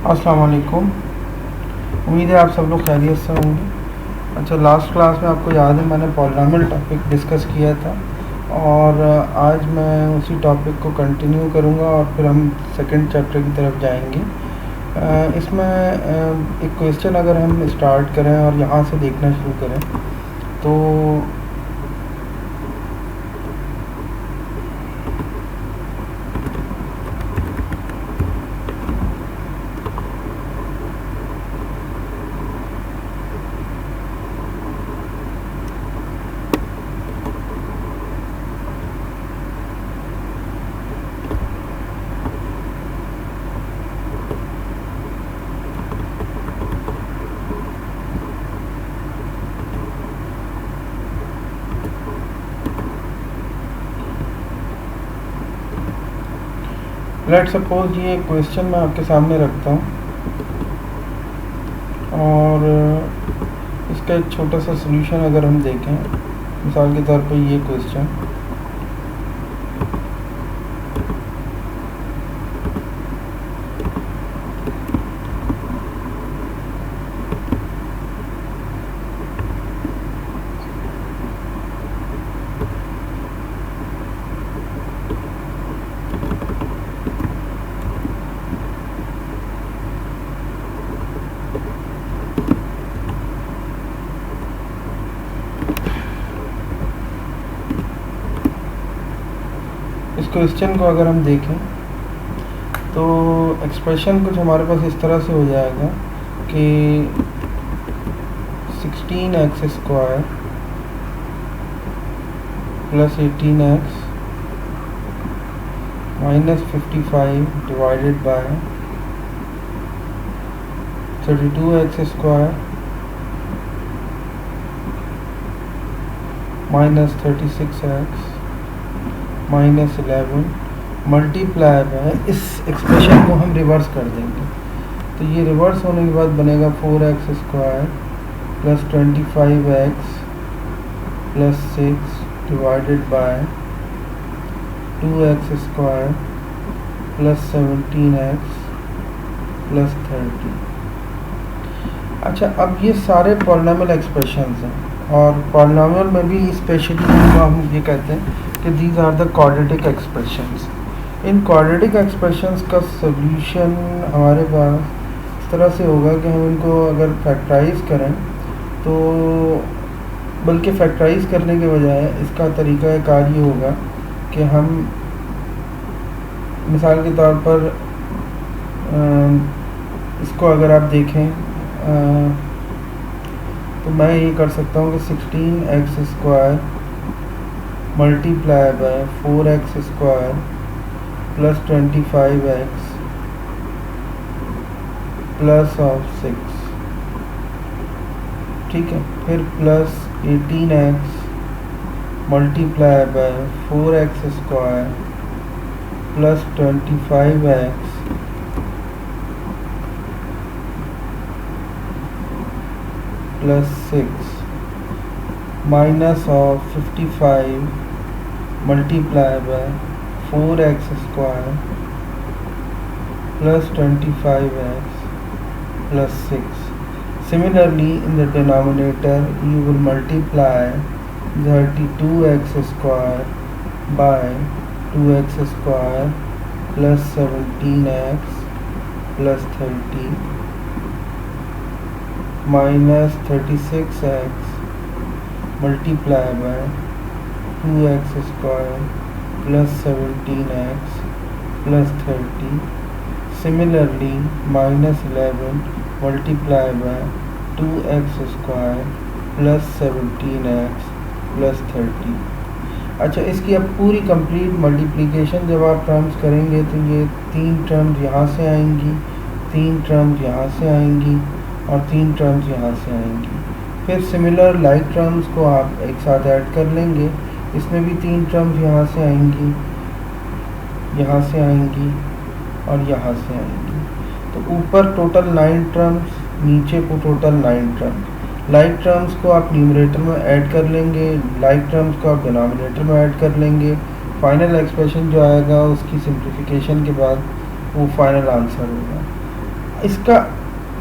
अस्सलाम वालेकुम। उम्मीद है आप सब लोग खैरियत से होंगे। अच्छा, लास्ट क्लास में आपको याद है मैंने पॉलिनॉमियल टॉपिक डिस्कस किया था और आज मैं उसी टॉपिक को कंटिन्यू करूँगा और फिर हम सेकंड चैप्टर की तरफ जाएंगे। इसमें एक क्वेश्चन अगर हम स्टार्ट करें और यहाँ से देखना शुरू करें तो लेट सपोज ये क्वेश्चन मैं आपके सामने रखता हूँ और इसका एक छोटा सा सलूशन अगर हम देखें, मिसाल के तौर पे ये क्वेश्चन क्वेश्चन को अगर हम देखें तो एक्सप्रेशन कुछ हमारे पास इस तरह से हो जाएगा कि 16x² plus 18x minus 55 divided by 32x² minus 36x minus 11 multiply by, इस एक्सप्रेशन को हम रिवर्स कर देंगे तो ये रिवर्स होने के बाद बनेगा 4x² plus 25x plus 6 divided by 2x² plus 17x plus 30। अच्छा, अब ये सारे पॉलिनॉमियल एक्सप्रेशंस हैं और पॉलिनॉमियल में भी स्पेशली हम ये कहते हैं कि these are the quadratic expressions. इन क्वाड्रेटिक एक्सप्रेशंस का सॉल्यूशन हमारे पास इस तरह से होगा कि हम इनको अगर फैक्टराइज करें तो, बल्कि फैक्टराइज करने के बजाय इसका तरीका कार ये होगा कि हम मिसाल के तौर पर इसको अगर आप देखें तो मैं ये कर सकता हूँ कि 16x² multiply by 4x² plus 25x plus of 6, ठीक है, फिर plus 18x multiply by 4x² plus 25x plus 6 minus of 55 multiply by 4x² plus 25x plus 6. Similarly, in the denominator you will multiply 32x² by 2x² plus 17x plus 30 minus 36x multiply by 2x² plus 17x plus 30. Similarly, minus 11 multiply by 2x² plus 17x plus 30. अच्छा, इसकी अब पूरी complete multiplication जब आप terms करेंगे तो ये 3 terms यहाँ से आएंगी, 3 टर्म्स यहाँ से आएंगी और 3 टर्म्स यहाँ से आएंगी। फिर सिमिलर लाइक टर्म्स को आप एक साथ ऐड कर लेंगे, इसमें भी 3 टर्म्स यहाँ से आएंगी, यहाँ से आएंगी और यहाँ से आएंगी। तो ऊपर टोटल 9 टर्म्स, नीचे को टोटल 9 टर्म्स। लाइक टर्म्स को आप न्यूमरेटर में ऐड कर लेंगे, लाइक टर्म्स को आप डिनोमिनेटर में ऐड कर लेंगे। फाइनल एक्सप्रेशन जो आएगा उसकी सिंप्लीफिकेशन के बाद वो फाइनल आंसर होगा। इसका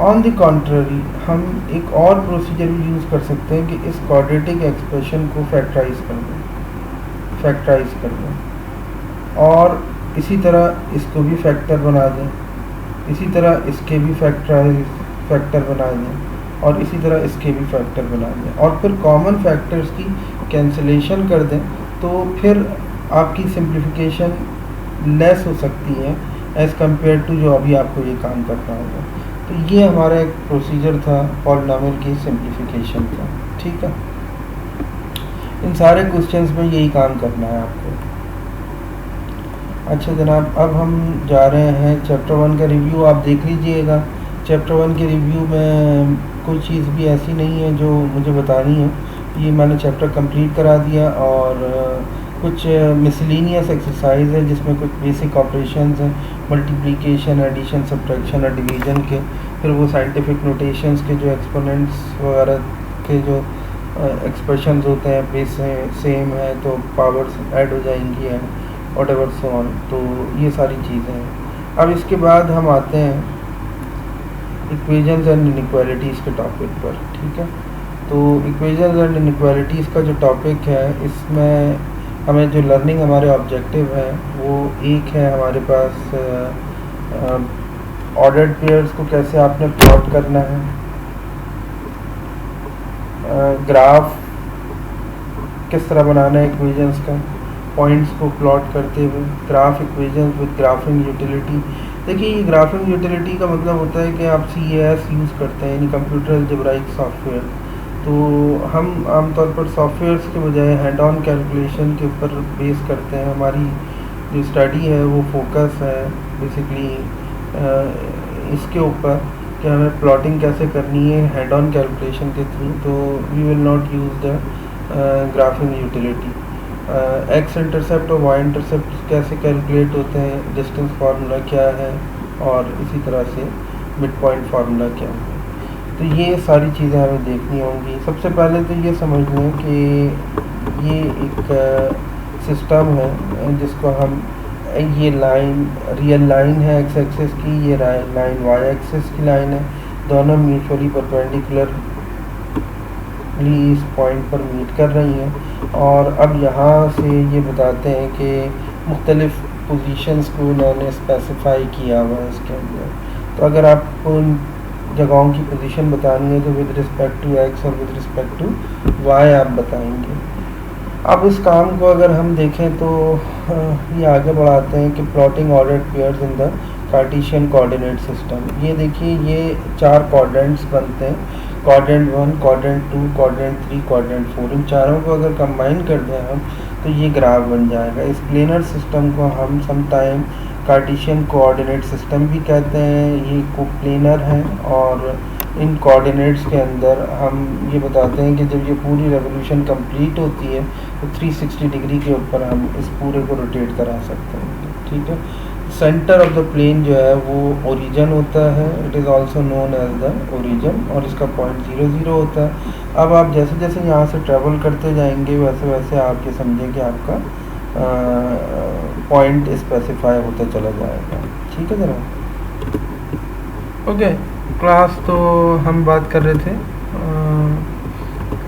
ऑन द कॉन्ट्ररी हम एक और प्रोसीजर भी यूज़ कर सकते हैं कि इस क्वाड्रेटिक एक्सप्रेशन को फैक्टराइज कर दें और इसी तरह इसको भी फैक्टर बना दें, इसी तरह इसके भी फैक्टर बना दें और इसी तरह इसके भी फैक्टर बना दें और फिर कॉमन फैक्टर्स की कैंसिलेशन कर दें, तो फिर आपकी सिंप्लिफिकेशन लेस हो सकती है एज़ कम्पेयर टू जो अभी आपको ये काम करना होगा। तो ये हमारा एक प्रोसीजर था पॉलिनॉमियल की सिंप्लिफिकेशन का। ठीक है, इन सारे क्वेश्चंस में यही काम करना है आपको। अच्छा जनाब, अब हम जा रहे हैं चैप्टर 1 का रिव्यू। आप देख लीजिएगा, चैप्टर 1 के रिव्यू में कोई चीज़ भी ऐसी नहीं है जो मुझे बतानी है। ये मैंने चैप्टर कंप्लीट करा दिया और कुछ मिसलिनियस एक्सरसाइज है जिसमें कुछ बेसिक ऑपरेशंस हैं, मल्टीप्लिकेशन, एडिशन, सब्ट्रैक्शन और डिवीज़न के, फिर वो साइंटिफिक नोटेशंस के जो एक्सपोनेंट्स वगैरह के जो एक्सप्रेशंस होते हैं बेस सेम है तो पावर्स ऐड हो जाएंगी एंड व्हाटएवर सो ऑन। तो ये सारी चीज़ें हैं। अब इसके बाद हम आते हैं इक्वेशंस एंड इनइक्वालिटीज़ के टॉपिक पर। ठीक है, तो इक्वेशंस एंड इनइक्वालिटीज़ का जो टॉपिक है, इसमें हमें जो लर्निंग हमारे ऑब्जेक्टिव है वो एक है हमारे पास ऑर्डर्ड पेयर्स को कैसे आपने प्लॉट करना है, ग्राफ किस तरह बनाना है इक्वेशंस का, पॉइंट्स को प्लॉट करते हुए, graph equations with graphic utility. देखिए, ये ग्राफिंग यूटिलिटी का मतलब होता है कि आप CAS यूज़ करते हैं, यानी कंप्यूटर अलजेब्राइक सॉफ्टवेयर। तो हम आमतौर पर सॉफ्टवेयर्स के बजाय हैंड ऑन कैलकुलेशन के ऊपर बेस करते हैं। हमारी जो स्टडी है वो फोकस है बेसिकली इसके ऊपर कि हमें प्लॉटिंग कैसे करनी है हैंड ऑन कैलकुलेशन के थ्रू। तो we will not use the graphing utility. X intercept और वाई इंटरसेप्ट कैसे कैलकुलेट होते हैं, डिस्टेंस फार्मूला क्या है और इसी तरह से मिड पॉइंट फार्मूला क्या है। तो ये सारी चीज़ें हमें देखनी होंगी। सबसे पहले तो ये समझ लें कि ये एक सिस्टम है जिसको हम, ये लाइन रियल लाइन है एक्स एक्सिस की, ये लाइन वाई एक्सिस की लाइन है, दोनों म्यूचुअली परपेंडिकुलरली इस पॉइंट पर मीट कर रही हैं। और अब यहाँ से ये बताते हैं कि मुख्तलिफ़ पोजीशंस को उन्होंने स्पेसिफाई किया हुआ है इसके अंदर। तो अगर आपको उन जगहों की पोजीशन बतानी है तो विद रिस्पेक्ट टू एक्स और विद रिस्पेक्ट टू वाई आप बताएंगे। अब इस काम को अगर हम देखें तो ये आगे बढ़ाते हैं कि plotting ordered pairs in the cartesian coordinate system. ये देखिए, ये 4 क्वाड्रेंट्स बनते हैं, क्वाड्रेंट 1, क्वाड्रेंट 2, क्वाड्रेंट 3, क्वाड्रेंट 4। इन चारों को अगर कंबाइन कर दें हम तो ये ग्राफ बन जाएगा। इस प्लेनर सिस्टम को हम समटाइम कार्टेशियन कोऑर्डिनेट सिस्टम भी कहते हैं। ये कोप्लेनर है और इन कोऑर्डिनेट्स के अंदर हम ये बताते हैं कि जब ये पूरी रेवोल्यूशन कंप्लीट होती है तो 360 डिग्री के ऊपर हम इस पूरे को रोटेट करा सकते हैं। ठीक है, सेंटर ऑफ द प्लेन जो है वो ओरिजिन होता है, it is also known as the origin, और इसका पॉइंट 0 0 होता है। अब आप जैसे जैसे यहाँ से ट्रेवल करते जाएंगे वैसे वैसे आप ये समझें कि आपका पॉइंट स्पेसिफाई होता चला जाएगा। ठीक है जनाब, ओके। क्लास तो हम बात कर रहे थे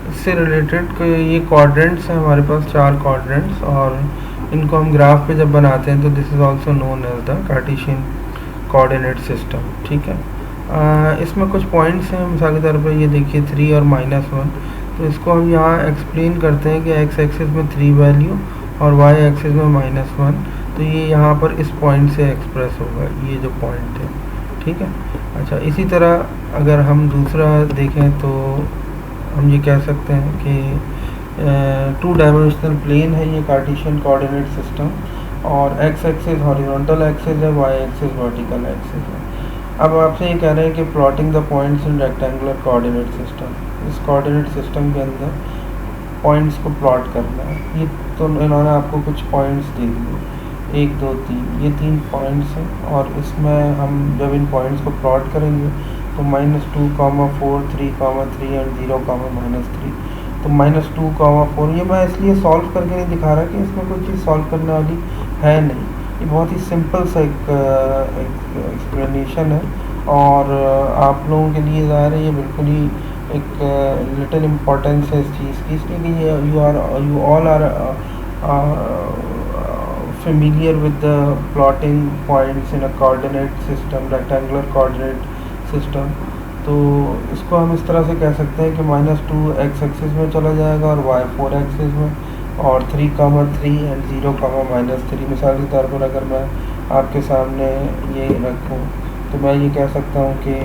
इससे रिलेटेड कि ये क्वाड्रेंट्स हैं हमारे पास, 4 क्वाड्रेंट्स, और इनको हम ग्राफ पे जब बनाते हैं तो this is also known as the cartesian coordinate system. ठीक है, इसमें कुछ पॉइंट्स हैं, मिसाल के तौर पर ये देखिए 3 और -1। तो इसको हम यहाँ एक्सप्लेन करते हैं कि एक्स एक्सिस में 3 वैल्यू और वाई एक्सिस में -1। तो ये यहाँ पर इस पॉइंट से एक्सप्रेस होगा, ये जो पॉइंट है। ठीक है, अच्छा, इसी तरह अगर हम दूसरा देखें तो हम ये कह सकते हैं कि 2 डायमेंशनल प्लेन है ये कार्टेशियन कोऑर्डिनेट सिस्टम, और एक्स एक्सिस हॉरिजॉन्टल एक्सिस है, वाई एक्सिस वर्टिकल एक्सिस है। अब आपसे ये कह रहे हैं कि plotting the points in rectangular coordinate system. इस कोऑर्डिनेट सिस्टम के अंदर पॉइंट्स को प्लॉट करना है। ये तो इन्होंने आपको कुछ पॉइंट्स दे दिए, 1 2 3, ये 3 पॉइंट्स हैं, और इसमें हम जब इन पॉइंट्स को प्लॉट करेंगे तो -2, 4, 3, 3 एंड 0, -3। तो -2, 4, ये मैं इसलिए सॉल्व करके नहीं दिखा रहा कि इसमें कोई चीज़ सॉल्व करने वाली है नहीं, ये बहुत ही सिंपल सा एक एक्सप्लेनेशन है। और आप लोगों के लिए ज़ाहिर है ये बिल्कुल ही एक लिटिल इम्पोर्टेंस है इस चीज़ की, इसलिए कि you all are familiar with the plotting points in a coordinate system, rectangular coordinate system. तो इसको हम इस तरह से कह सकते हैं कि -2 x एक्सिस में चला जाएगा और y 4 एक्सिस में, और 3,3 एंड 0,-3। मिसाल के तौर पर अगर मैं आपके सामने ये रखूँ तो मैं ये कह सकता हूँ कि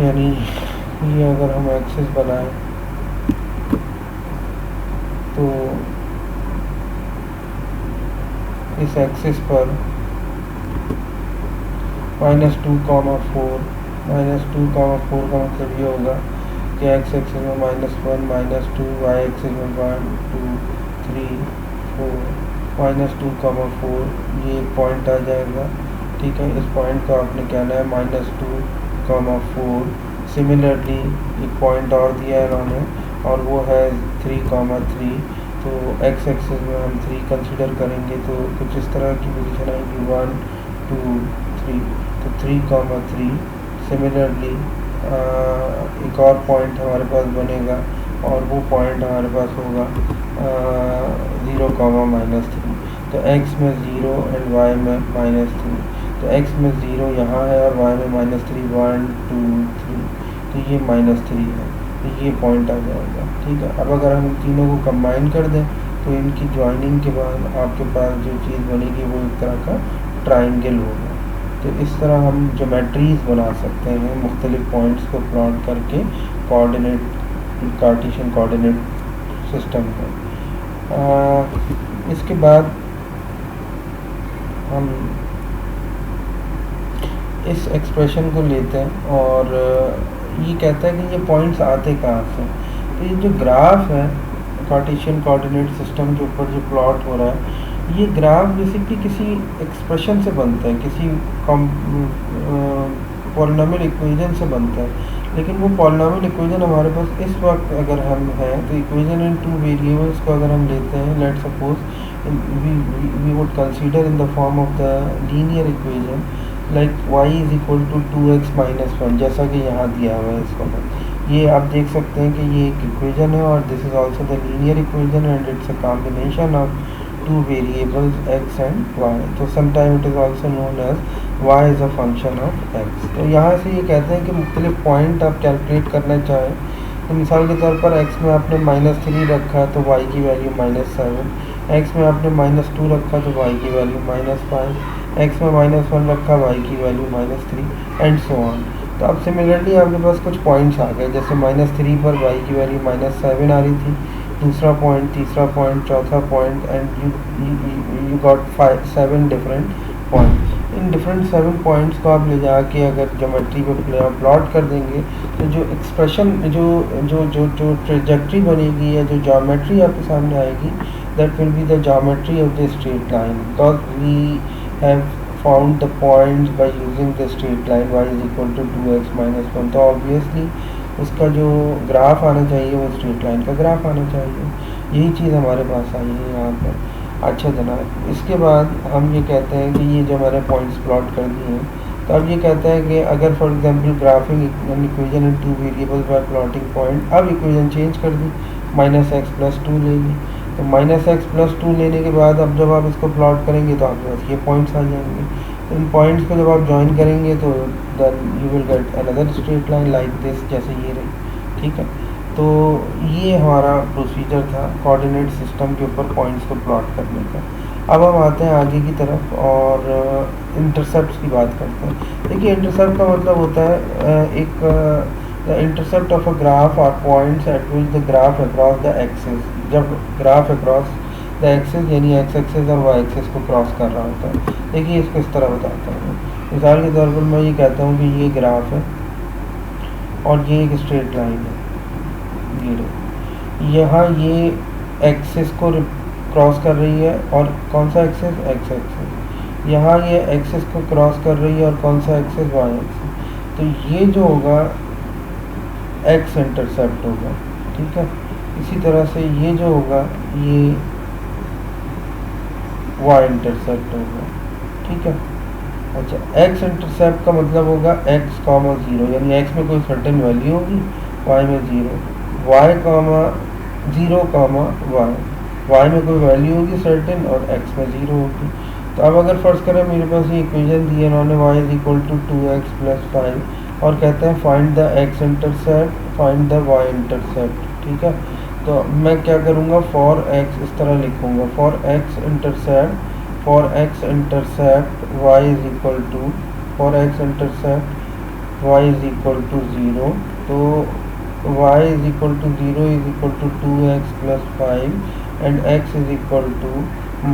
यानी ये अगर हम एक्सिस बनाएं तो इस एक्सिस पर -2,4 का मतलब ये होगा कि एक्स एक्सिस में -1 -2, वाई एक्सिस में 1 2 3 4 -2,4 ये एक पॉइंट आ जाएगा। ठीक है, इस पॉइंट को आपने कहना है -2,4। सिमिलरली एक पॉइंट और दिया है इन्होंने और वो है 3,3। तो एक्स एक्सिस में हम 3 कंसिडर करेंगे तो कुछ इस तरह की पोजीशन आएगी 1 2 3, तो 3,3। सिमिलरली एक और पॉइंट हमारे पास बनेगा और वो पॉइंट हमारे पास होगा 0,-3। तो x में 0 एंड y में -3। तो x में 0 यहाँ है और y में -3, 1 2 3, तो ये -3 है, तो ये पॉइंट आ जाएगा। ठीक है, अब अगर हम इन तीनों को कंबाइन कर दें तो इनकी ज्वाइनिंग के बाद आपके पास जो चीज़ बनेगी वो एक तरह का ट्राइंगल होगा। तो इस तरह हम ज्योमेट्रीज बना सकते हैं मुख्तलिफ पॉइंट्स को प्लॉट करके कार्टेशियन कोऑर्डिनेट सिस्टम में। इसके बाद हम इस एक्सप्रेशन को लेते हैं और ये कहता है कि ये पॉइंट्स आते कहाँ से। तो ये जो ग्राफ है कार्टेशियन कोऑर्डिनेट सिस्टम के ऊपर जो प्लॉट हो रहा है, ये ग्राफ बेसिकली किसी एक्सप्रेशन से बनता है, किसी पॉलिनोमियल इक्वेशन से बनता है। लेकिन वो पॉलिनोमियल इक्वेशन हमारे पास इस वक्त अगर हम हैं तो इक्वेशन इन 2 वेरिएबल्स को अगर हम लेते हैं, let suppose we would consider in the form of the linear equation like y is equal to 2x - 1, जैसा कि यहाँ दिया हुआ है इस वक्त। ये आप देख सकते हैं कि ये एक इक्वेशन है और this is also the linear equation and it's a combination of 2 variables x and y। तो sometime it is also known as y is a function of x। तो यहाँ से ये कहते हैं कि मुख्तलिफ पॉइंट आप कैलकुलेट करना चाहें तो मिसाल के तौर पर x में आपने -3 रखा तो y की वैल्यू -7, x में आपने -2 रखा तो y की वैल्यू -5, x में -1 रखा y की वैल्यू -3 एंड सो ऑन। तो अब सिमिलरली आपके पास कुछ पॉइंट्स आ गए, जैसे -3 पर y की वैल्यू -7 आ रही थी, दूसरा पॉइंट, तीसरा पॉइंट, चौथा point and you got 7 different point. In different 7 points को आप ले जाके अगर ज्योमेट्री पे प्लॉट कर देंगे तो जो एक्सप्रेशन जो जो जो जो ट्रेजेक्ट्री बनेगी या जो ज्योमेट्री आपके सामने आएगी that will be the geometry of the straight line, because we have found the points by using the straight line y is equal to 2x - 1। तो ऑब्वियसली उसका जो ग्राफ आना चाहिए वो स्ट्रेट लाइन का ग्राफ आना चाहिए। यही चीज़ हमारे पास आई है यहाँ पर। अच्छा जनाब, इसके बाद हम ये कहते हैं कि ये जो मैंने पॉइंट्स प्लॉट कर दिए हैं, तो अब ये कहता है कि अगर for example graphic equation in 2 variables bye plotting point, अब इक्वेशन चेंज कर दी, -x + 2 ले ली। तो -x + 2 लेने के बाद अब जब आप इसको प्लॉट करेंगे तो आपके पास ये पॉइंट्स आ जाएंगे। इन पॉइंट्स को जब आप ज्वाइन करेंगे तो then you will get another straight line like this, जैसे ये रही। ठीक है, तो ये हमारा प्रोसीजर था कोऑर्डिनेट सिस्टम के ऊपर पॉइंट्स को प्लॉट करने का। अब हम आते हैं आगे की तरफ और इंटरसेप्ट की बात करते हैं। देखिए, इंटरसेप्ट का मतलब होता है एक इंटरसेप्ट ऑफ अ ग्राफ और points at which the graph across the axis. जब ग्राफ अक्रॉस द एक्सिस यानी एक्स एक्सिस और वाई एक्सिस को क्रॉस कर रहा होता है। देखिए, इसको इस तरह बताता हूँ। मिसाल के तौर पर मैं ये कहता हूँ कि ये ग्राफ है और ये एक स्ट्रेट लाइन है, यहाँ ये एक्सिस को क्रॉस कर रही है और कौन सा एक्सिस, एक्स एक्सिस। यहाँ ये एक्सिस को क्रॉस कर रही है और कौन सा एक्सिस, वाई एक्सिस। तो ये जो होगा एक्स इंटरसेप्ट होगा। ठीक है। इसी तरह से ये जो होगा ये वाई इंटरसेप्ट होगा, ठीक है। अच्छा, एक्स इंटरसेप्ट का मतलब होगा एक्स कॉमा ज़ीरो, यानी एक्स में कोई सर्टेन वैल्यू होगी, वाई में zero, Y comma zero comma Y, Y में कोई वैल्यू होगी सर्टेन और एक्स में ज़ीरो होगी। तो अब अगर फर्ज करें मेरे पास ये इक्वेशन दी है इन्होंने, Y is equal to 2x+5 और कहते हैं find the X intercept, find the Y intercept, ठीक है। तो मैं क्या करूँगा, फॉर एक्स इस तरह लिखूँगा, for x intercept y is equal to, for x intercept y is equal to 0, तो y is equal to 0 is equal to 2x plus 5 and x is equal to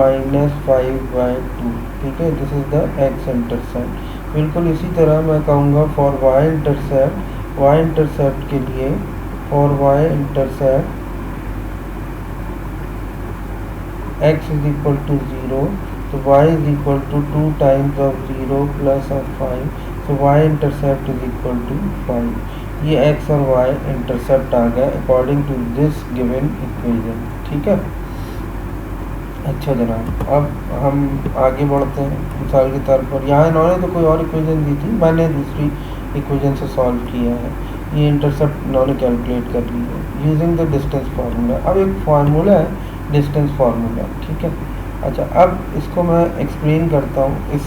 minus 5/2, ठीक है। This is the x intercept. बिल्कुल इसी तरह मैं कहूँगा for y intercept के लिए, for y intercept x is equal to 0, तो y is equal to 2 times of 0 plus of 5, so y intercept is equal to 5। ये x और y इंटरसेप्ट आ गया according to this given equation, ठीक है। अच्छा जनाब, अब हम आगे बढ़ते हैं। मिसाल के तौर पर यहाँ इन्होंने तो कोई और इक्वेशन दी थी, मैंने दूसरी इक्वेशन से सॉल्व किया है। ये इंटरसेप्ट इन्होंने कैलकुलेट कर ली है यूजिंग द डिस्टेंस फार्मूला। अब एक फार्मूला है डिस्टेंस फार्मूला, ठीक है। अच्छा, अब इसको मैं एक्सप्लेन करता हूँ इस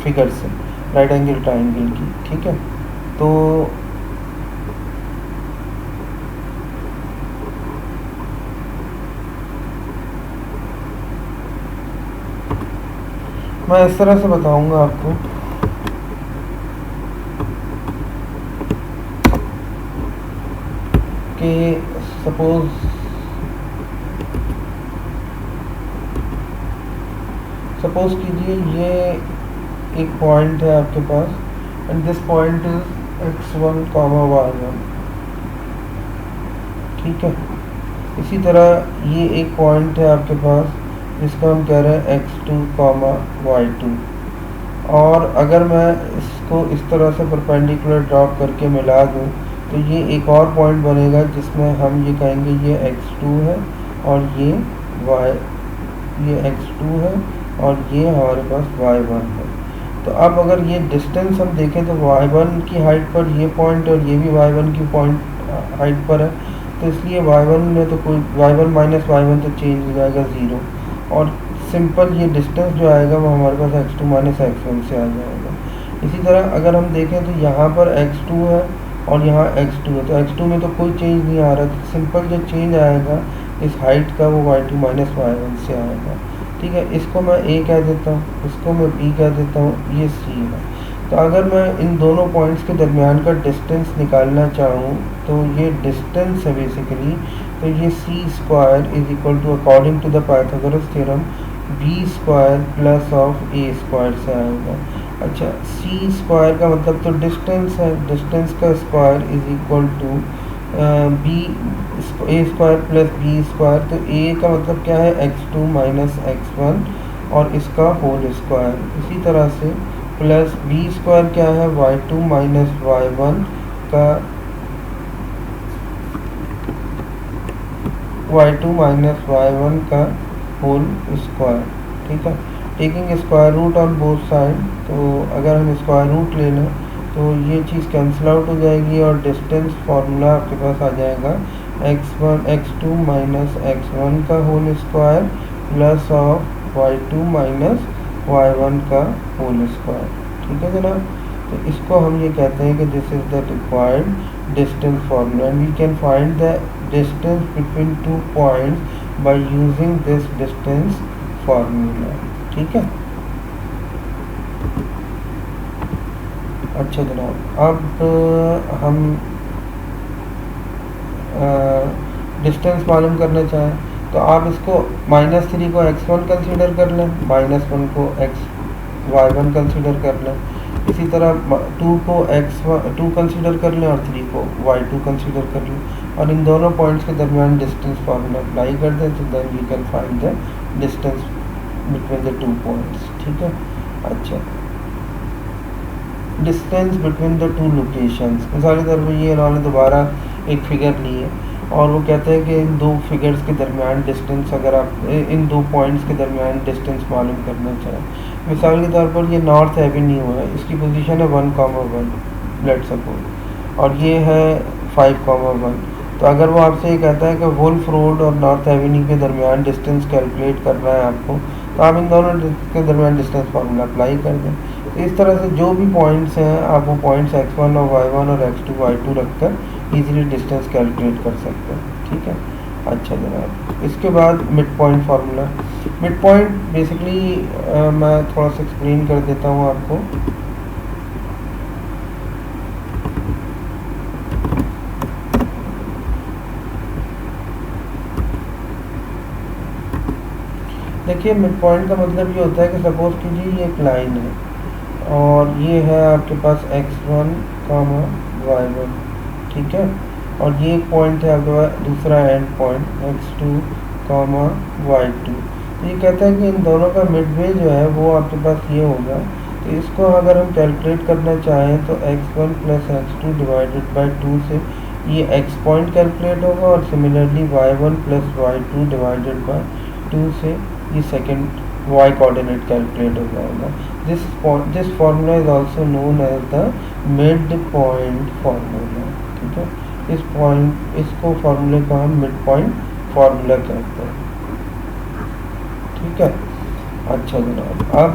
फिगर से, राइट एंगल ट्राइंगल की, ठीक है। तो मैं इस तरह से बताऊंगा आपको कि सपोज कीजिए ये एक पॉइंट है आपके पास and this point is x1, y1, ठीक है। इसी तरह ये एक पॉइंट है आपके पास जिसको हम कह रहे हैं x2, y2, और अगर मैं इसको इस तरह से परपेंडिकुलर ड्रॉप करके मिला दूँ तो ये एक और पॉइंट बनेगा जिसमें हम ये कहेंगे ये x2 है और ये x2 है और ये हमारे पास y1 है। तो अब अगर ये डिस्टेंस हम देखें तो y1 की हाइट पर ये पॉइंट और ये भी y1 की पॉइंट हाइट पर है, तो इसलिए y1 में तो कोई y1 माइनस y1 तो चेंज हो जाएगा 0, और सिंपल ये डिस्टेंस जो आएगा वो हमारे पास x2 माइनस x1 से आ जाएगा। इसी तरह अगर हम देखें तो यहाँ पर x2 है और यहाँ x2 है, तो x2 में तो कोई चेंज नहीं आ रहा, तो सिंपल जो चेंज आएगा इस हाइट का वो y2 माइनस y1 से आएगा, ठीक है। इसको मैं a कह देता हूँ, इसको मैं b कह देता हूँ, ये c है। तो अगर मैं इन दोनों पॉइंट्स के दरमियान का डिस्टेंस निकालना चाहूँ तो ये डिस्टेंस है बेसिकली, तो ये c square is equal to according to the Pythagoras theorem b square plus of a square से आएगा। अच्छा, c स्क्वायर का मतलब तो डिस्टेंस है, डिस्टेंस का square is equal to a square plus b square, तो a का मतलब क्या है x2 माइनस x1 और इसका होल स्क्वायर। इसी तरह से प्लस b स्क्वायर क्या है y2 माइनस y1 का y2 माइनस y1 का होल स्क्वायर, ठीक है। Taking square root on both side, तो अगर हम स्क्वायर रूट ले लें तो ये चीज़ कैंसिल आउट हो जाएगी और डिस्टेंस फार्मूला आपके पास आ जाएगा x2 माइनस x1 का whole square plus of y2 minus y1 का होल स्क्वायर, ठीक है जनाब। तो इसको हम ये कहते हैं कि this is the required distance formula and we can find the distance between two points by using this distance formula, ठीक है। अच्छा जनाब, अब हम डिस्टेंस मालूम करना चाहें तो आप इसको -3 को x1 कंसीडर कर लें, -1 को y1 कंसीडर कर लें, इसी तरह 2 को x2 कंसीडर कर लें और 3 को y2 कंसीडर कर लें, और इन दोनों पॉइंट्स के दरमियान डिस्टेंस फार्मूला अप्लाई कर दें, तो then we can find the distance between the two points, ठीक है। अच्छा, distance between the two locations. मिसाल के तौर पर ये इन्होंने दोबारा एक फिगर ली है और वो कहते हैं कि इन दो फिगर्स के दरमियान डिस्टेंस, अगर आप इन दो पॉइंट्स के दरमियान डिस्टेंस मालूम करना चाहें। मिसाल के तौर पर ये नॉर्थ एवेन्यू है, इसकी पोजीशन है 1,1 लेट्स सपोज, और ये है 5,1। तो अगर वो आपसे ये कहता है कि वुल्फ रोड और नॉर्थ एवेन्यू के दरमियान डिस्टेंस कैलकुलेट करना है आपको, तो आप इन दोनों के दरमियान डिस्टेंस फार्मूला अप्लाई कर दें। तो इस तरह से जो भी पॉइंट्स हैं आप वो पॉइंट्स x1 और y1 और x2 y2 रखकर इजीली डिस्टेंस कैलकुलेट कर सकते हैं। ठीक है, अच्छा जनाब, इसके बाद mid point formula. Mid point basically मैं थोड़ा सा एक्सप्लेन कर देता हूँ आपको। देखिए, मिड पॉइंट का मतलब ये होता है कि सपोज कीजिए ये एक लाइन है और ये है आपके पास x1, y1, ठीक है, और ये एक पॉइंट है आपके पास दूसरा एंड पॉइंट x2, y2। तो ये कहता है कि इन दोनों का मिडवे जो है वो आपके पास ये होगा। तो इसको अगर हम कैलकुलेट करना चाहें तो x1 plus x2 divided by 2 से ये x पॉइंट कैलकुलेट होगा, और similarly y1 plus y2 divided by 2 से ये सेकेंड y कोऑर्डिनेट कैलकुलेट हो जाएगा। This formula is also known as the mid point formula. ठीक है, इसको फार्मूले को हम मिड पॉइंट फार्मूला कहते हैं। ठीक है, अच्छा जनाब, अब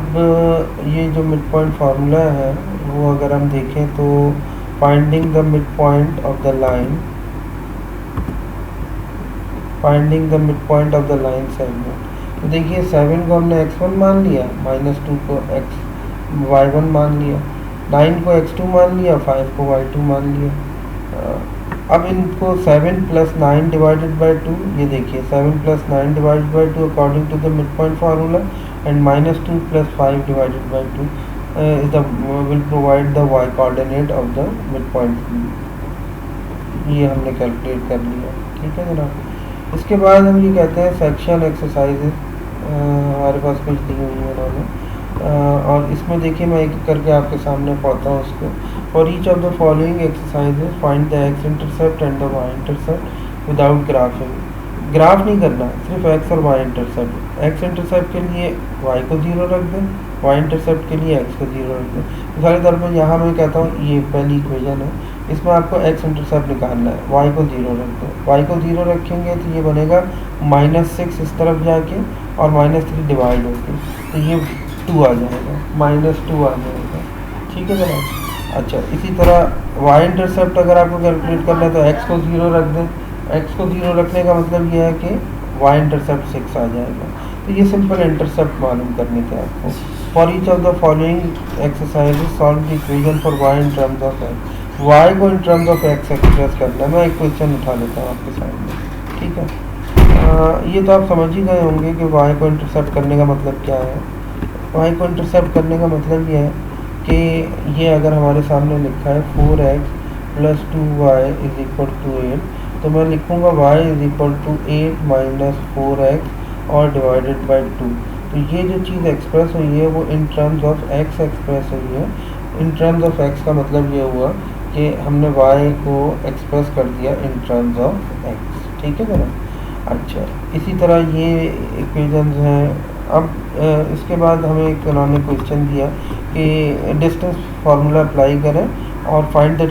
ये जो मिड पॉइंट फार्मूला है वो अगर हम देखें तो finding the mid point of the line, finding the mid point of the line segment. तो देखिए 7 को हमने x1 मान लिया, -2 को y1 मान लिया, 9 को x2 मान लिया, 5 को y2 मान लिया। अब इनको 7 प्लस 9 डिवाइडेड बाई 2, ये देखिए 7 plus 9 divided by 2 according to the mid point formula, and -2 plus 5 divided by 2 is the will provide the y coordinate of the midpoint। ये हमने कैलकुलेट कर लिया। ठीक है जनाब, इसके बाद हम ये कहते हैं सेक्शन एक्सरसाइजेज हमारे पास कुछ दी हुई है उन्होंने, और इसमें देखिए मैं एक एक करके आपके सामने पढ़ता हूँ उसको। For each of the following exercises find the X intercept and the Y intercept without graphing. Graph नहीं करना, सिर्फ एक्स और वाई इंटरसेप्ट। एक्स इंटरसेप्ट के लिए वाई को 0 रख दें, वाई इंटरसेप्ट के लिए एक्स को 0 रख दें। मिसाल के तौर पर यहाँ मैं कहता हूँ ये पहली इक्वेशन है, इसमें आपको एक्स इंटरसेप्ट निकालना है, वाई को 0 रख दो। वाई को 0 रखेंगे तो ये बनेगा -6 इस तरफ जाके और -3 डिवाइड होके, तो ये 2 आ जाएगा, -2 आ जाएगा। ठीक है जनाब, अच्छा इसी तरह वाई इंटरसेप्ट अगर आपको कैलकुलेट करना है तो एक्स को 0 रख दें। एक्स को 0 रखने का मतलब ये है कि वाई इंटरसेप्ट 6 आ जाएगा। तो ये सिंपल इंटरसेप्ट मालूम करने थे आपको। For each of the following exercises solve the equation for y in terms of x. Y को in terms of x express करना है। मैं एक क्वेश्चन उठा लेता हूँ आपके सामने। ठीक है, ये तो आप समझ ही गए होंगे कि वाई को इंटरसेप्ट करने का मतलब क्या है। वाई को इंटरसेप्ट करने का मतलब ये है कि ये अगर हमारे सामने लिखा है 4x plus 2y is equal to 8, तो मैं लिखूँगा y is equal to 8 minus 4x और डिवाइडेड बाई 2। तो ये जो चीज़ एक्सप्रेस हुई है वो इन टर्म्स ऑफ x एक्सप्रेस हुई है। इन टर्म्स ऑफ x का मतलब ये हुआ कि हमने y को एक्सप्रेस कर दिया इन टर्म्स ऑफ x। ठीक है ना। अच्छा, इसी तरह ये इक्वेशंस हैं। अब इसके बाद हमें एक उन्होंने क्वेश्चन दिया कि डिस्टेंस फार्मूला अप्लाई करें और find the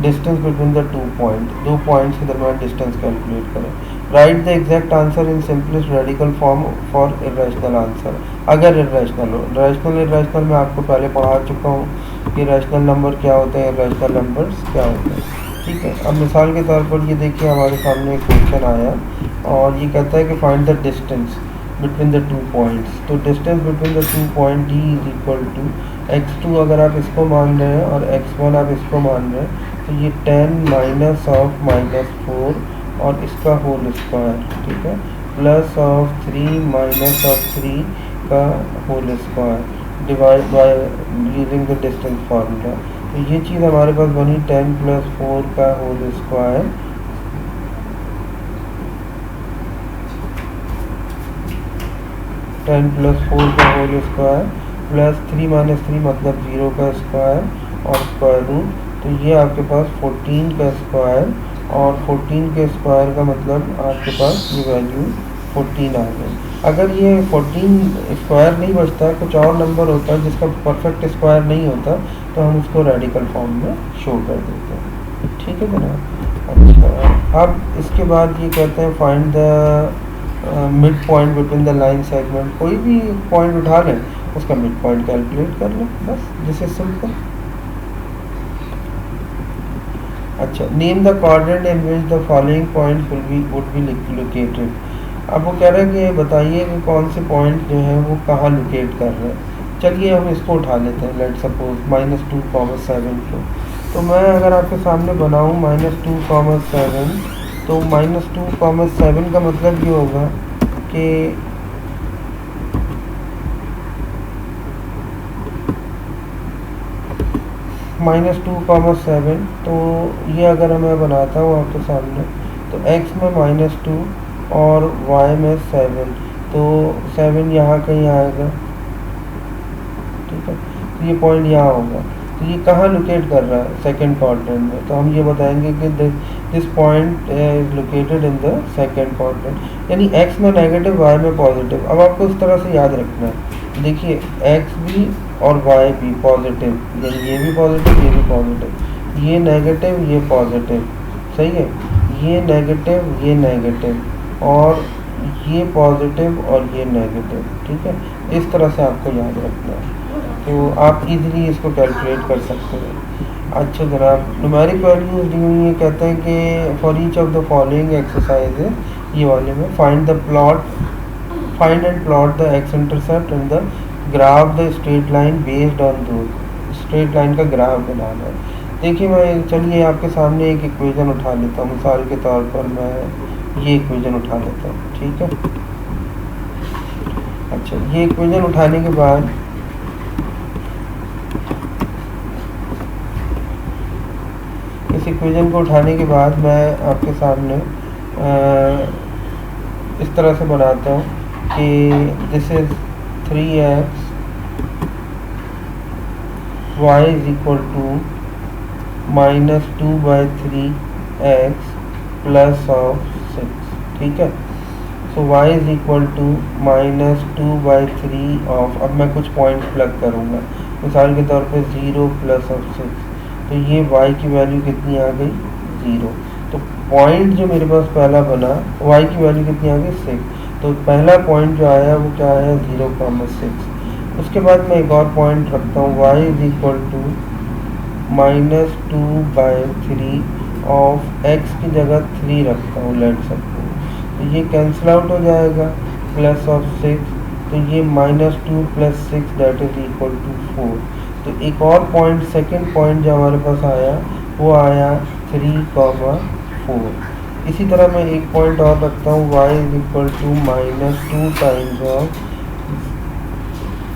distance between the दो पॉइंट्स के दरमियान डिस्टेंस कैलकुलेट करें। Right the exact answer in simplest radical form for irrational answer, अगर इरेशनल हो। रैशनल इरेशनल मैं आपको पहले पढ़ा चुका हूँ कि रैशनल नंबर क्या होते हैं, इरेशनल नंबर्स क्या होते हैं। ठीक है, अब मिसाल के तौर पर ये देखिए हमारे सामने एक क्वेश्चन आया और ये कहता है कि find the distance between the 2 points. तो distance between the 2 point d is equal to x2 अगर आप इसको मान रहे हैं और x1 आप इसको मान रहे हैं, तो ये 10 माइनस ऑफ -4 और इसका होल स्क्वायर, ठीक है, प्लस ऑफ 3 माइनस ऑफ 3 का whole square divide by using the distance formula. तो ये चीज़ हमारे पास बनी 10 प्लस 4 का होल स्क्वायर प्लस 3 माइनस 3 मतलब 0 का स्क्वायर और स्क्वायर रूट, तो ये आपके पास 14 का स्क्वायर, और 14 के स्क्वायर का मतलब आपके पास ये वैल्यू 14 आ गई। अगर ये 14 स्क्वायर नहीं बचता, कुछ और नंबर होता है जिसका परफेक्ट स्क्वायर नहीं होता, तो हम उसको रेडिकल फॉर्म में शो कर देते हैं। ठीक है जनाब। अच्छा, अब इसके बाद ये कहते हैं find the mid point between the line segment. कोई भी पॉइंट उठा लें, उसका मिड पॉइंट कैलकुलेट कर लें, बस दिस इज सिंपल। अच्छा, name the quadrant in which the following point would be located. अब वो कह रहे हैं कि बताइए कि कौन से पॉइंट जो है वो कहाँ लोकेट कर रहे हैं। चलिए हम इसको उठा लेते हैं, लेट सपोज -2,7 को। तो मैं अगर आपके सामने बनाऊँ -2,7, तो -2,7 का मतलब ये होगा कि -2,7, तो ये अगर मैं बनाता हूँ आपके सामने, तो x में -2 और y में 7, तो 7 यहाँ कहीं आएगा। ठीक है, तो ये पॉइंट यहाँ होगा। तो ये कहाँ लोकेट कर रहा है? सेकंड क्वाड्रेंट में। तो हम ये बताएंगे कि this point is located in the second quadrant, यानी x में नेगेटिव, y में पॉजिटिव। अब आपको इस तरह से याद रखना है, देखिए x भी और y भी पॉजिटिव, यानी ये भी पॉजिटिव, ये भी पॉजिटिव, ये नेगेटिव, ये पॉजिटिव, सही है, ये नेगेटिव, ये नेगेटिव, और ये पॉजिटिव और ये नेगेटिव। ठीक है, इस तरह से आपको याद रखना है, तो आप इजीली इसको कैलकुलेट कर सकते हैं। अच्छा जनाब, न्यूमेरिक वैल्यूज दी हुई है, कहते हैं कि for each of the following exercise, ये वाले में find and plot the X intercept and the graph the straight line based on दो। स्ट्रेट लाइन का ग्राफ बनाना है। देखिए मैं, चलिए आपके सामने एक इक्वेशन उठा लेता हूँ, मिसाल के तौर पर मैं ये इक्वेशन उठा लेता हूँ। ठीक है, अच्छा, ये इक्वेशन उठाने के बाद इस इक्वेशन को उठाने के बाद मैं आपके सामने इस तरह से बनाता हूँ कि this is 3x y is equal to -2/3x plus of 6। ठीक है, so y is equal to -2/3 of, अब मैं कुछ पॉइंट प्लग करूँगा, मिसाल के तौर पे 0 प्लस ऑफ 6, तो ये y की वैल्यू कितनी आ गई? 0। तो पॉइंट जो मेरे पास पहला बना, y की वैल्यू कितनी आ गई? 6। तो पहला पॉइंट जो आया वो क्या आया? 0,6। उसके बाद मैं एक और पॉइंट रखता हूँ, y is equal to -2/3 of x की जगह 3 रखता हूँ, लेट सपोज, तो ये कैंसिल आउट हो जाएगा, प्लस ऑफ 6, तो ये -2 + 6 दैट इज इक्वल टू 4। तो एक और पॉइंट, सेकंड पॉइंट जो हमारे पास आया वो आया 3,4। इसी तरह मैं एक पॉइंट और रखता हूँ, y is equal to -2 times of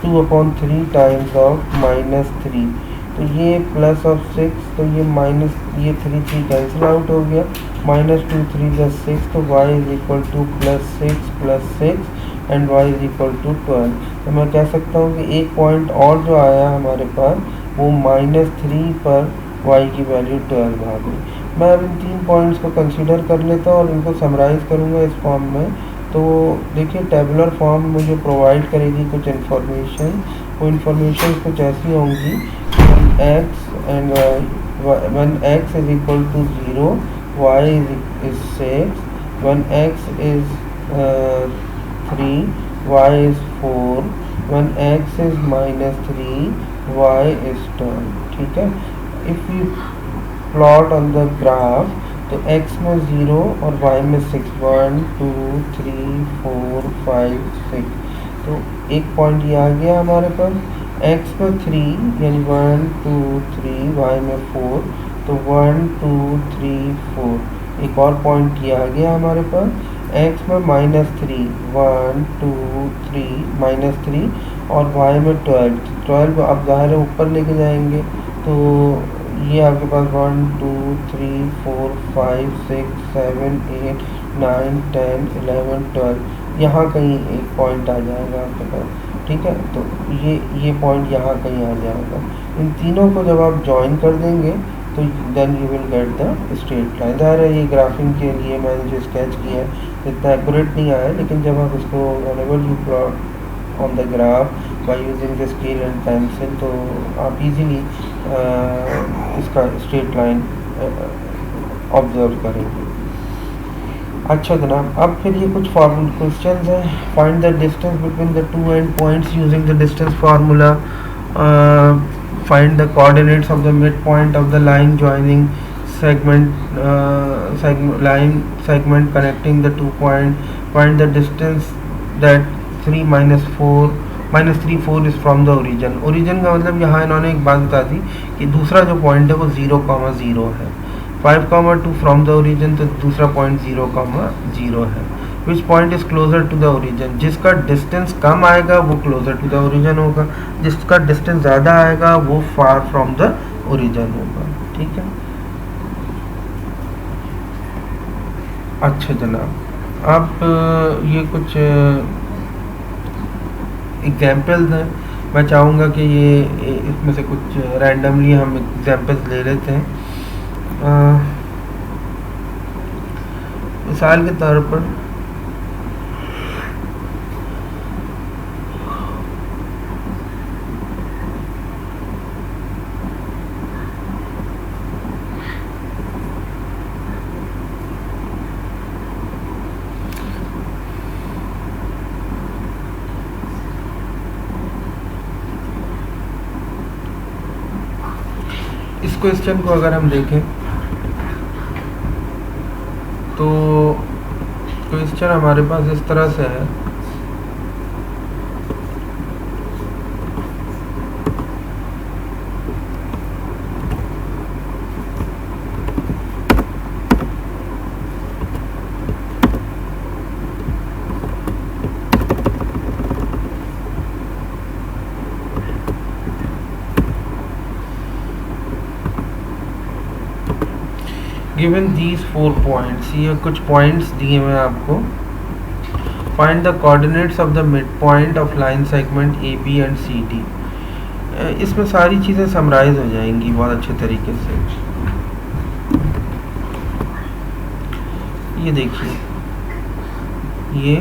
2/3 times of -3, तो ये प्लस ऑफ 6, तो ये माइनस, ये 3 कैंसिल आउट हो गया, -2 3 + 6, तो y is equal to +6 + 6 and y is equal to 12। तो मैं कह सकता हूँ कि एक पॉइंट और जो आया हमारे पास वो -3 पर y की वैल्यू 12 आ गई। मैं अब इन 3 पॉइंट्स को कंसीडर कर लेता हूँ और इनको समराइज़ करूँगा इस फॉर्म में। तो देखिए, टेबुलर फॉर्म मुझे प्रोवाइड करेगी कुछ इन्फॉर्मेशन, वो इन्फॉर्मेशन कुछ ऐसी होंगी, when x is equal to 0, y is 6, when x is 3, y is 4, when x is -3, y is 12। ठीक है, if we plot on the graph, तो x में 0 और y में 6, 1 2 3 4 5 6, तो एक पॉइंट ये आ गया हमारे पास। x में 3 यानी 1 2 3, y में 4, तो 1 2 3 4, एक और पॉइंट ये आ गया हमारे पास। x में -3, 1 2 3 -3, और y में 12 अब ज़ाहिर है ऊपर लेके जाएंगे, तो ये आपके पास 1 2 3 4 5 6 7 8 9 10 11 12, यहाँ कहीं एक पॉइंट आ जाएगा आपके पास। ठीक है। तो ये पॉइंट यहाँ कहीं आ जाएगा। इन तीनों को जब आप ज्वाइन कर देंगे तो then you will get the straight line. ज़ाहिर है ये ग्राफिंग के लिए मैंने जो स्केच किया है इतना एक्यूरेट नहीं आया, लेकिन जब आप इसको whenever you plot on the graph bye using the scale and pencil तो आप इजीली इसका स्ट्रेट लाइन ऑब्जर्व करेंगे। अच्छा जनाब, अब फिर ये कुछ फॉर्मूला क्वेश्चंस हैं। Find the distance between the to and points using the distance formula. Find the coordinates of the mid point of the line joining segment connecting the two point. Find the distance that 3 minus 3 4 is from the origin. origin का मतलब यहाँ इन्होंने एक बात बता दी कि दूसरा जो पॉइंट है वो 0,0 है। 5,2 फ्रॉम द ओरिजिन, तो दूसरा पॉइंट 0,0 है। Which point is closer to the origin, जिसका डिस्टेंस कम आएगा वो क्लोजर टू द ओरिजिन होगा, जिसका डिस्टेंस ज़्यादा आएगा वो फार फ्रॉम द ओरिजिन होगा। ठीक है। अच्छा जनाब, अब ये कुछ एग्जाम्पल्स हैं। मैं चाहूँगा कि ये इसमें से कुछ रैंडमली हम एग्जाम्पल्स ले लेते हैं। मिसाल के तौर पर इस क्वेश्चन को अगर हम देखें तो क्वेश्चन हमारे पास इस तरह से है। गिवन दीज 4 पॉइंट्स, ये कुछ पॉइंट्स दिए हुए हैं आपको। Find the coordinates of the mid point of line segment A B and C D. इसमें सारी चीज़ें समराइज हो जाएंगी बहुत अच्छे तरीके से। ये देखिए, ये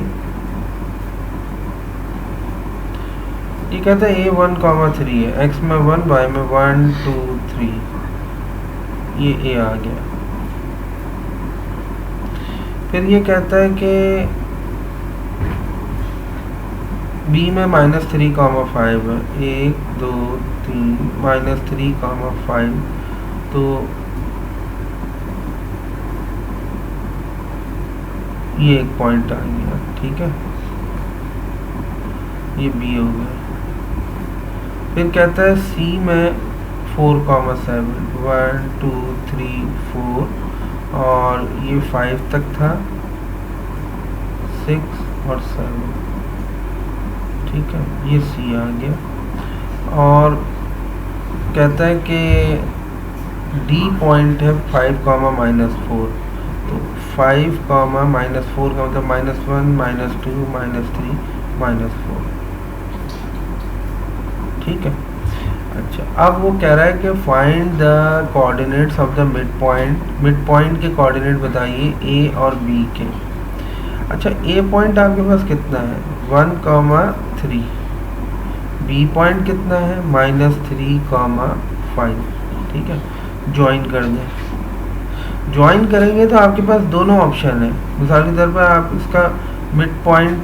कहता है A1,3 है, x में 1 y में 1 2 3, ये a आ गया। फिर ये कहता है कि b में -3,5 है, 1 2 3 -3,5, तो ये एक पॉइंट आ गया। ठीक है, ये b हो गया। फिर कहता है c में 4,7 1 2 3 4, और ये 5 तक था, 6 और 7। ठीक है, ये सी आ गया। और कहता है कि डी पॉइंट है 5, -4, तो 5, -4 का मतलब -1 -2 -3 -4। ठीक है। अच्छा, अब वो कह रहा है कि find the coordinates of the mid point. Mid point के कोऑर्डिनेट बताइए ए और बी के। अच्छा, ए पॉइंट आपके पास कितना है 1,3, बी पॉइंट कितना है -3,5। ठीक है, ज्वाइन कर दें। ज्वाइन करेंगे तो आपके पास दोनों ऑप्शन है। मिसाल के तौर पर आप इसका मिड पॉइंट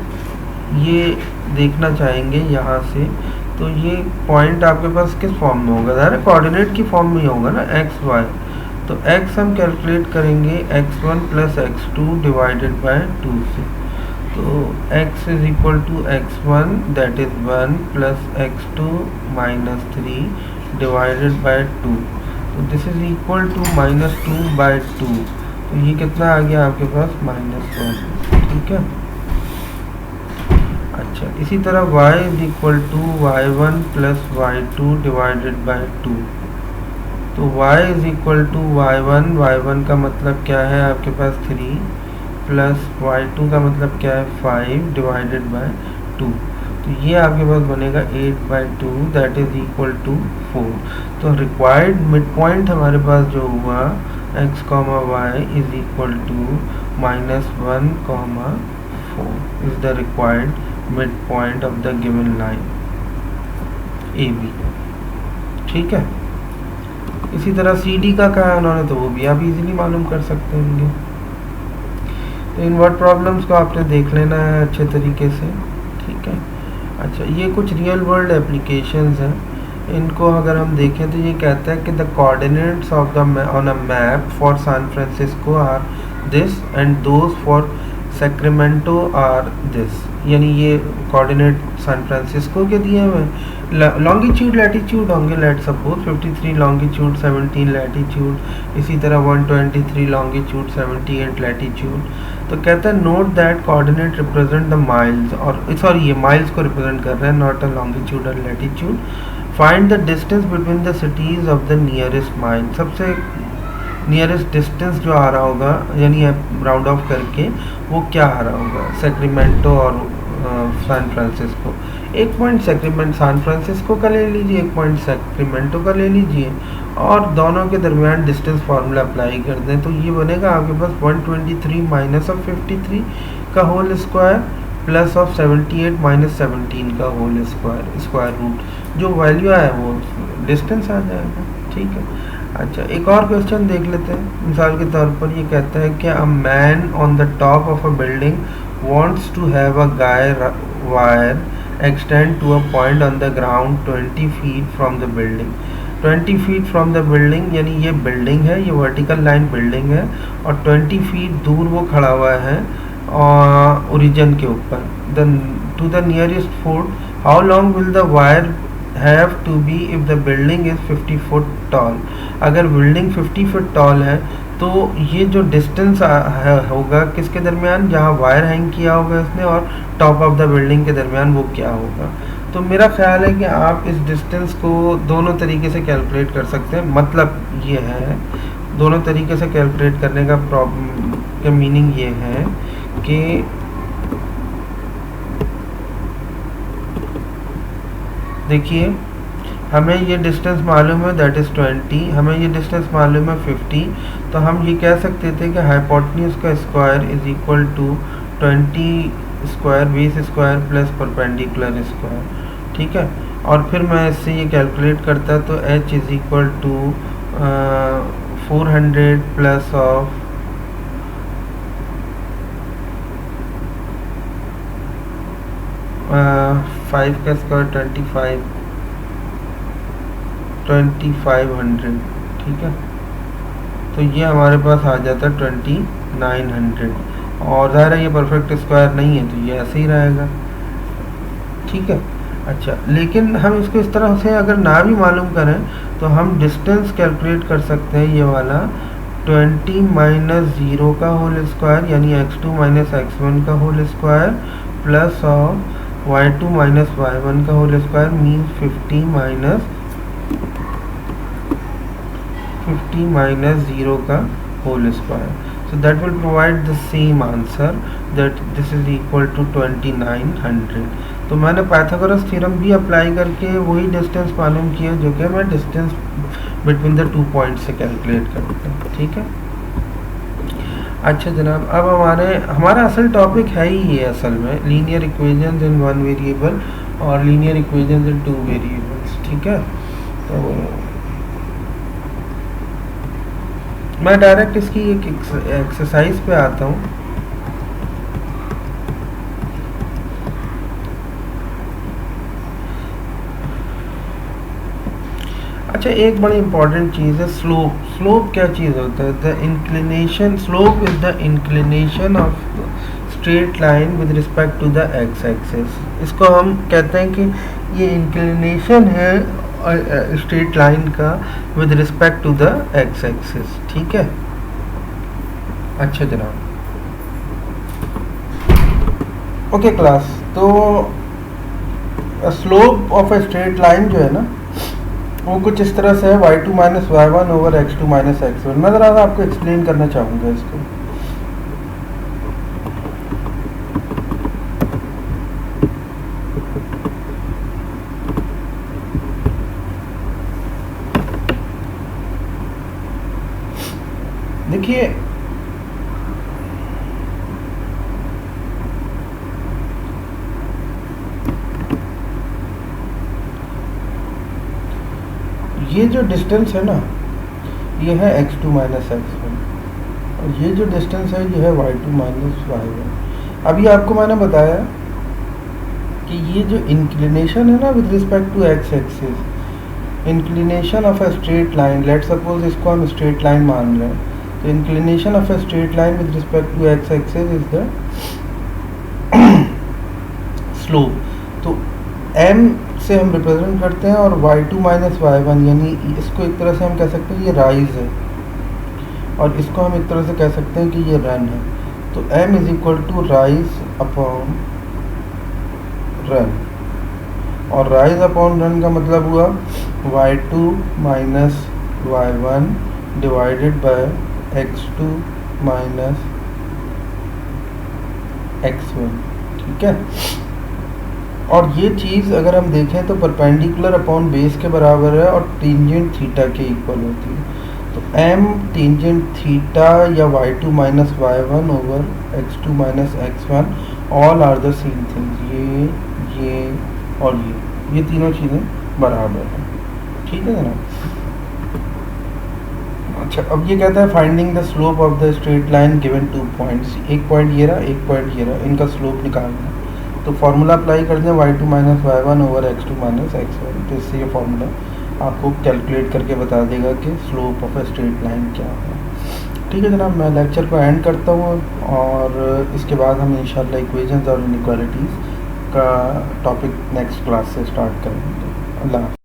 ये देखना चाहेंगे यहाँ से, तो ये पॉइंट आपके पास किस फॉर्म में होगा, ज़रा कोऑर्डिनेट की फॉर्म में ही होगा ना, एक्स वाई। तो x हम कैलकुलेट करेंगे x1 + x2 डिवाइडेड बाय 2 से। तो x is equal to x1 that is 1 + x2 -3 divided by 2। तो दिस इज इक्वल टू -2/2। तो ये कितना आ गया आपके पास -1। ठीक है। अच्छा, इसी तरह y is equal to y1 + y2 divided by 2। तो y is equal to y1 का मतलब क्या है आपके पास 3 + y2 का मतलब क्या है 5 डिवाइडेड बाय 2। तो ये आपके पास बनेगा 8/2 दैट इज इक्वल टू 4। तो रिक्वायर्ड मिड पॉइंट हमारे पास जो हुआ x, y is equal to -1, 4 is the required mid point of the given line AB। ठीक है, इसी तरह CD का कहा है उन्होंने, तो वो भी आप इजीली मालूम कर सकते होंगे। तो इन वर्ड प्रॉब्लम्स को आपने देख लेना है अच्छे तरीके से। ठीक है, अच्छा ये कुछ रियल वर्ल्ड एप्लीकेशंस हैं, इनको अगर हम देखें तो ये कहता है कि the coordinates of the on a map for San Francisco are this and those for Sacramento are this. यानी ये कोऑर्डिनेट सैन फ्रांसिस्को के दिए हुए हैं, लॉन्गिट्यूड लैटिट्यूड होंगे, लेट सपोज 53 लॉन्गिट्यूड 17 लैटिट्यूड, इसी तरह 123 लॉन्गिट्यूड 78 लैटिट्यूड। तो कहता है note that coordinate represent the miles, और सॉरी ये माइल्स को रिप्रेजेंट कर रहे हैं, नॉट अ लॉन्गिट्यूड और latitude. Find the distance between the cities of the nearest mile. सबसे नियरेस्ट डिस्टेंस जो आ रहा होगा, यानी राउंड ऑफ करके वो क्या आ रहा होगा, सैक्रामेंटो और सैन फ्रांसिस्को। एक पॉइंट सैन फ्रांसिस्को का ले लीजिए, एक पॉइंट सैक्रामेंटो का ले लीजिए, और दोनों के दरमियान डिस्टेंस फार्मूला अप्लाई कर दें, तो ये बनेगा आपके पास 123 माइनस ऑफ 53 का whole square plus of 78 minus 17 का होल स्क्वायर रूट, जो वैल्यू आया वो डिस्टेंस आ जाएगा। ठीक है, अच्छा एक और क्वेश्चन देख लेते हैं। मिसाल के तौर पर ये कहता है कि a man on the top of a building wants to have a guy wire extend to a point on the ground 20 feet from the building। 20 feet from the building यानी ये बिल्डिंग है, ये वर्टिकल लाइन बिल्डिंग है, और 20 feet दूर वो खड़ा हुआ है ओरिजिन के ऊपर। To the nearest foot how long will the wire have to be if the building is 50 foot tall. अगर बिल्डिंग 50 फुट टॉल है तो ये जो डिस्टेंस होगा किसके दरमियान, जहाँ वायर हैंग किया होगा इसने और टॉप ऑफ द बिल्डिंग के दरमियान, वो क्या होगा। तो मेरा ख्याल है कि आप इस डिस्टेंस को दोनों तरीके से कैलकुलेट कर सकते हैं। मतलब ये है, दोनों तरीके से कैलकुलेट करने का प्रॉब्लम का मीनिंग ये है कि देखिए हमें ये डिस्टेंस मालूम है दैट इज़ 20, हमें ये डिस्टेंस मालूम है 50, तो हम ये कह सकते थे कि हाइपोटेन्यूज का square is equal to 20 square base square plus perpendicular square. ठीक है, और फिर मैं इससे ये कैलकुलेट करता तो h is equal to 400 plus of 5 का स्क्वायर 2500। ठीक है, तो ये हमारे पास आ जाता है 2900, और ज़ाहिर है ये परफेक्ट स्क्वायर नहीं है तो ये ऐसे ही रहेगा। ठीक है, अच्छा लेकिन हम इसको इस तरह से अगर ना भी मालूम करें तो हम डिस्टेंस कैलकुलेट कर सकते हैं, ये वाला 20 माइनस 0 का होल स्क्वायर यानी x2 माइनस x1 का whole square plus of y2 minus y1 का होल स्क्वायर मीन्स 50 माइनस 0 का whole square. So that will provide the same answer that this is equal to 2900। तो मैंने Pythagoras theorem भी apply करके वही distance मालूम किया जो कि मैं डिस्टेंस बिटवीन द 2 पॉइंट्स से कैलकुलेट करता हूँ। ठीक है, अच्छा जनाब, अब हमारा असल टॉपिक है ही ये असल में लीनियर इक्वेशंस इन 1 वेरिएबल और लीनियर इक्वेशंस इन 2 वेरिएबल्स। ठीक है, तो मैं डायरेक्ट इसकी एक एक्सरसाइज पे आता हूँ। अच्छा एक बड़ी इंपॉर्टेंट चीज़ है स्लोप। स्लोप क्या चीज़ होता है, the inclination, slope is the inclination of straight line with respect to the X axis. इसको हम कहते हैं कि ये इंक्लिनेशन है स्ट्रेट लाइन का with respect to the X axis. ठीक है, अच्छा जनाब, ओके क्लास, तो slope of a straight line जो है ना वो कुछ इस तरह से है y2 minus y1 over x2 minus x1। मैं ज़रा आपको एक्सप्लेन करना चाहूँगा इसको। देखिए ये जो डिस्टेंस है ना, ये है x2 माइनस x1, और ये जो डिस्टेंस है ये है y2 माइनस y1। अभी आपको मैंने बताया कि ये जो इंक्लिनेशन है ना with respect to x axis, inclination of a straight line, let suppose इसको हम स्ट्रेट लाइन मान रहे हैं, तो inclination of a straight line with respect to x axis is the slope. तो m से हम रिप्रेजेंट करते हैं, और y2 माइनस y1 यानी इसको एक तरह से हम कह सकते हैं ये राइज है, और इसको हम एक तरह से कह सकते हैं कि ये रन है। तो m is equal to rise upon run, और राइज अपॉन रन का मतलब हुआ y2 minus y1 divided by x2 minus x1, ठीक है। और ये चीज़ अगर हम देखें तो परपेंडिकुलर अपॉन बेस के बराबर है और टेंजेंट थीटा के इक्वल होती है। तो m टेंजेंट थीटा या y2 minus y1 over x2 minus x1 all are the same things, ये और ये तीनों चीज़ें बराबर हैं, ठीक है ना। अच्छा, अब ये कहता है finding the slope of the straight line given 2 points, एक पॉइंट ये रहा, एक पॉइंट ये रहा, इनका स्लोप निकालना है। तो फार्मूला अप्लाई कर दें y2 minus y1 over x2 minus x1, तो इससे ये फार्मूला आपको कैलकुलेट करके बता देगा कि slope of a straight line क्या है। ठीक है जनाब, मैं लेक्चर को एंड करता हूँ, और इसके बाद हम इंशाल्लाह इक्वेशंस और इनइक्वालिटीज़ का टॉपिक नेक्स्ट क्लास से स्टार्ट करेंगे। अल्लाह।